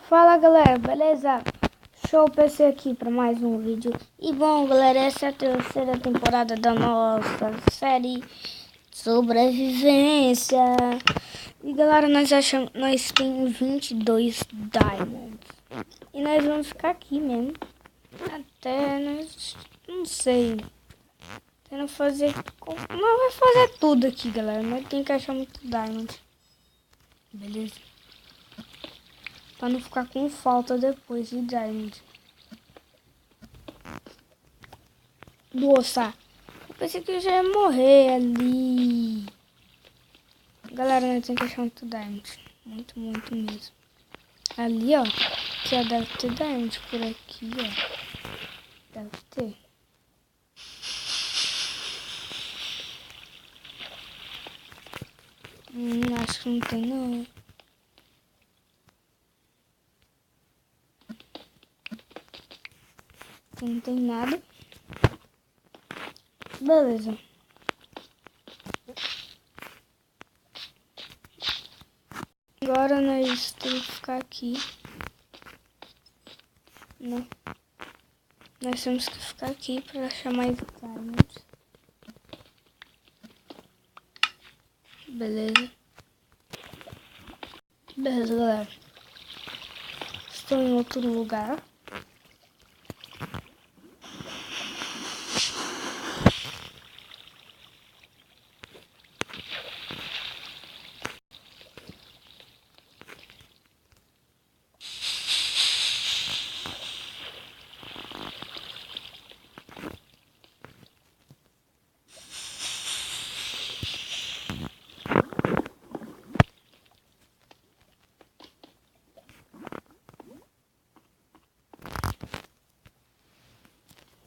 Fala galera, beleza? Show PC aqui para mais um vídeo. E bom galera, essa é a terceira temporada da nossa série Sobrevivência. E galera, nós temos 22 Diamonds. E nós vamos ficar aqui mesmo. Até nós, não sei. Não vai fazer tudo aqui galera, mas tem que achar muito Diamond. Beleza? Pra não ficar com falta depois de Diamond. Nossa, eu pensei que eu já ia morrer ali. Galera, nós temos que achar muito Diamond. Muito mesmo. Ali, ó. Que ó, deve ter Diamond por aqui, ó. Deve ter. Acho que não tem não. Não tem nada. Beleza. Agora nós temos que ficar aqui. Não. Nós temos que ficar aqui para achar mais diamonds. Beleza. Beleza, galera. Estou em outro lugar.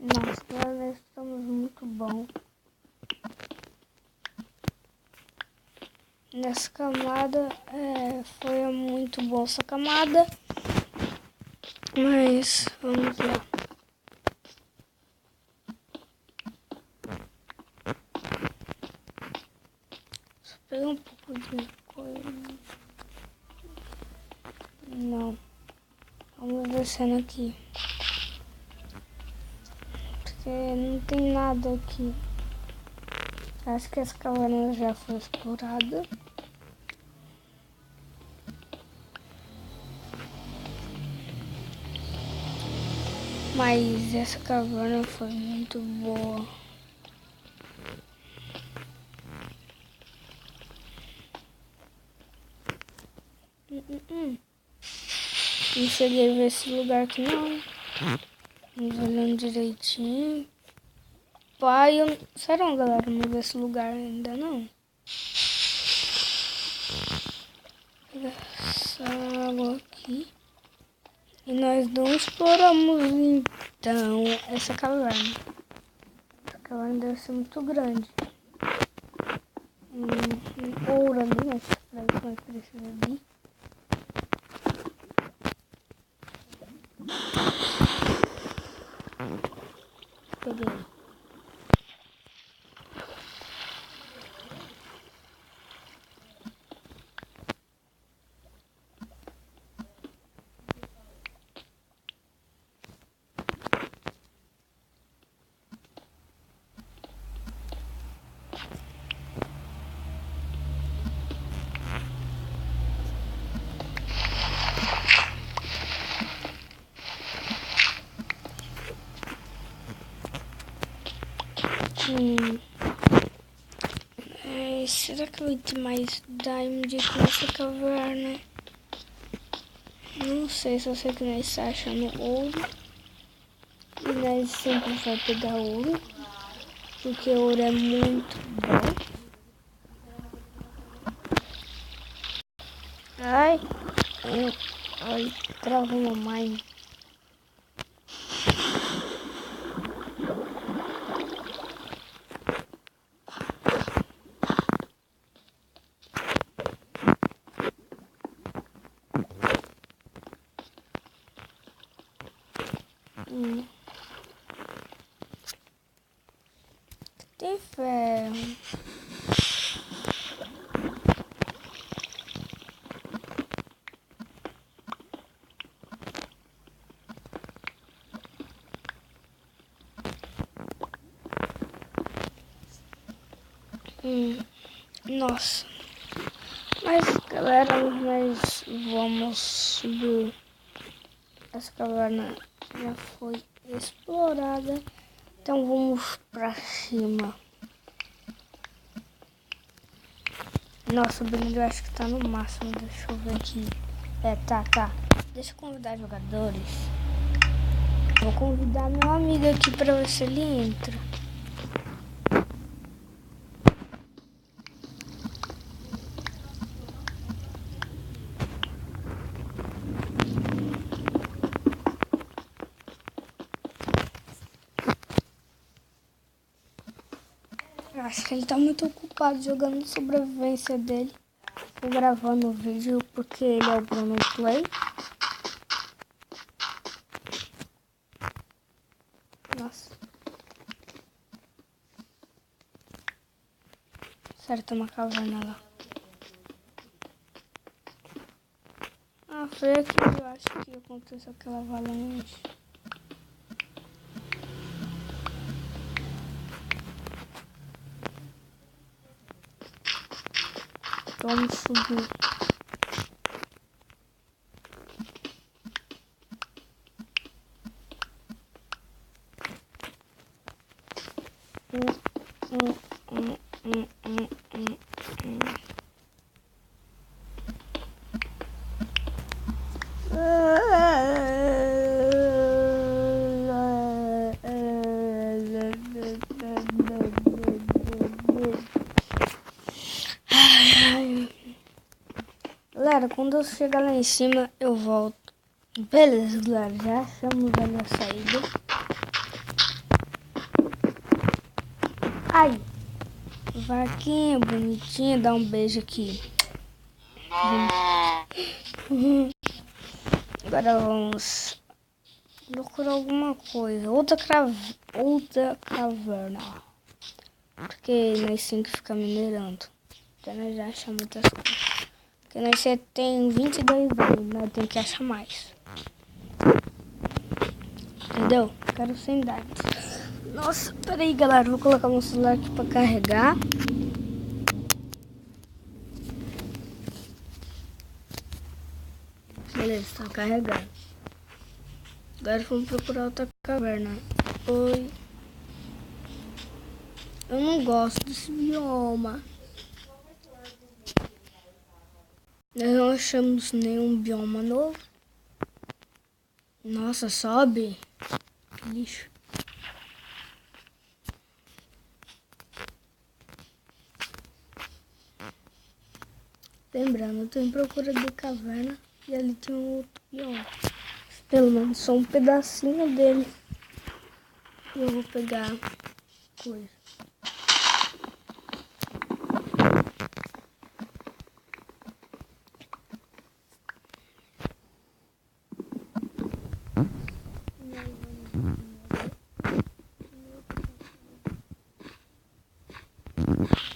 Nossa, nós estamos muito bom. Nessa camada foi muito boa essa camada. Mas vamos lá. Só pegar um pouco de coisa. Não. Vamos descendo aqui. Porque não tem nada aqui. Acho que essa caverna já foi explorada. Mas essa caverna foi muito boa. Não cheguei a ver esse lugar aqui não. Vamos olhando direitinho. Pai, sério galera, não vi esse lugar ainda não. Pegar essa água aqui. E nós não exploramos então essa caverna. Essa caverna deve ser muito grande. Ouro ali, mas será que nós precisamos ali? Peguei. Será que vai ter mais Diamond aqui nessa caverna? Não sei, só sei que nós está achando ouro. E nós sempre vai pegar ouro. Porque ouro é muito bom. Ai, travou uma mine. Tem ferro. Nossa. Mas galera, nós vamos subir. Essa caverna já foi explorada. Então vamos pra cima. Nossa, o Bruno eu acho que tá no máximo. Deixa eu ver aqui. Tá. Deixa eu convidar jogadores. Vou convidar meu amigo aqui pra ver se ele entra. Acho que ele tá muito ocupado jogando sobrevivência dele. Tô gravando o vídeo porque ele é o Bruno Play. Nossa. Certo, uma caverna lá. Foi aqui, eu acho que aconteceu aquela avalanche. Vamos subir. Galera, quando eu chegar lá em cima, eu volto. Beleza, galera, já achamos ali a saída. Ai, vaquinha bonitinha, dá um beijo aqui. Agora vamos procurar alguma coisa. Outra caverna. Porque nós temos que ficar minerando. Então nós já achamos muitas coisas. Porque nós já tem 22 anos, nós temos que achar mais. Entendeu? Quero sem dados. Nossa, peraí galera, vou colocar meu celular aqui pra carregar. Beleza, tá carregado. Agora vamos procurar outra caverna. Oi. Eu não gosto desse bioma. Nós não achamos nenhum bioma novo. Nossa, sobe. Que lixo. Lembrando, eu tô em procura de caverna e ali tem um outro bioma. Pelo menos só um pedacinho dele. E eu vou pegar coisa.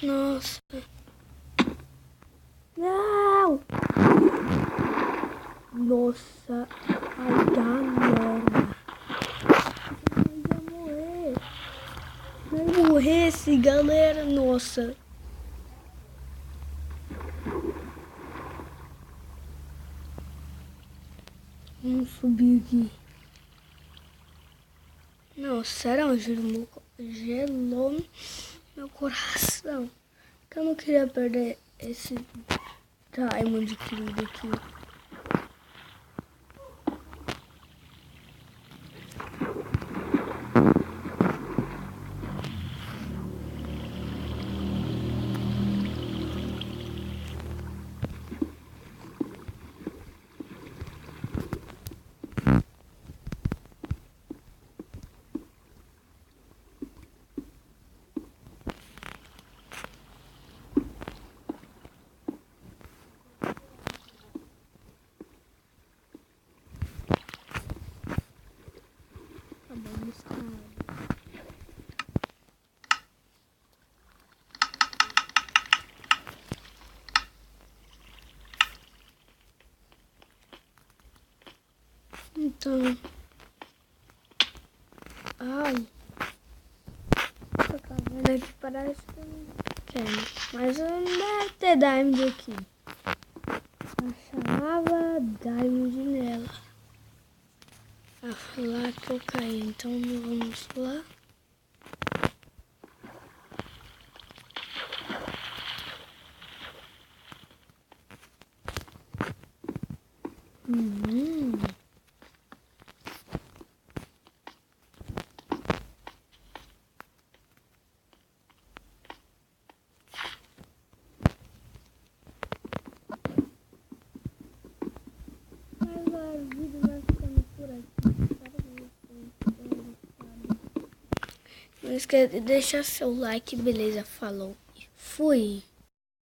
Nossa. Não! Nossa, ai galera. Vai morrer. Vai morrer esse galera, nossa. Vamos subir aqui. Não, sério, gelou meu coração. Que eu não queria perder esse Diamond querido aqui. Então, ai, essa caverna aqui parece Tem. Mas não deve ter Diamond aqui. Eu chamava Diamond nela. Ah, foi lá que eu caí. Então vamos lá. Mas a vida vai ficando por aqui. Não esquece de deixar seu like, beleza? Falou. Fui.